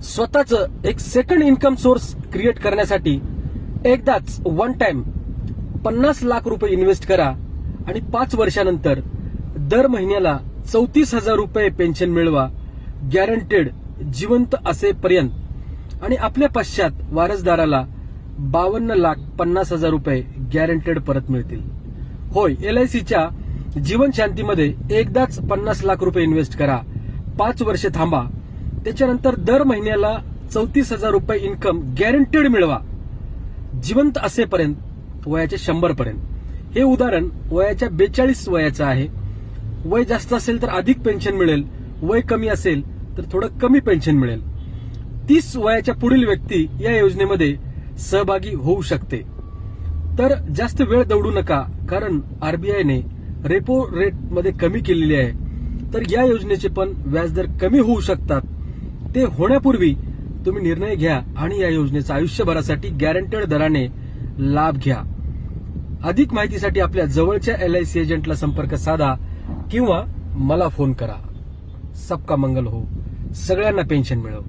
स्वतःचं एक second income source create करण्यासाठी एकदाच वन टाइम 50 लाख रुपये इन्व्हेस्ट करा आणि 5 वर्षानंतर दर महिन्याला 34,000 रुपये पेन्शन मिळवा, गॅरंटेड जिवंत असेपर्यंत, आणि आपल्या पश्चात वारसदाराला 52,50,000 रुपये गॅरंटेड परत मिळतील. होय, LICच्या जीवन शांतीमध्ये एकदाच 50 लाख रुपये इन्व्हेस्ट करा, 5 वर्षे थांबा, त्याच्यानंतर दर महिन्याला 34,000 रुपये इन्कम गॅरंटेड मिळवा, जिवंत असेपर्यंत, वयाच्या 100 पर्यंत. हे उदाहरण वयाच्या 42 वयाचं आहे. वय जास्त असेल तर अधिक पेन्शन मिळेल, वय कमी असेल तर थोडं कमी पेन्शन मिळेल. 30 वयाच्या पुढील व्यक्ती या योजनेमध्ये सहभागी होऊ शकते. तर जास्त वेळ दौडू नका, कारण RBIने रेपो रेट मध्ये कमी केलेली आहे. तर या योजनेचे पण व्याजदर कमी होऊ शकतात. ते होण्यापूर्वी तुम्ही निर्णय घ्या आणि या योजनेचा आयुष्यभरासाठी गॅरंटेड दराने लाभ घ्या. अधिक माहितीसाठी आपल्या जवळच्या LIC एजंटला संपर्क साधा किंवा मला फोन करा. सबका मंगल हो, सगळ्यांना पेन्शन मिळो.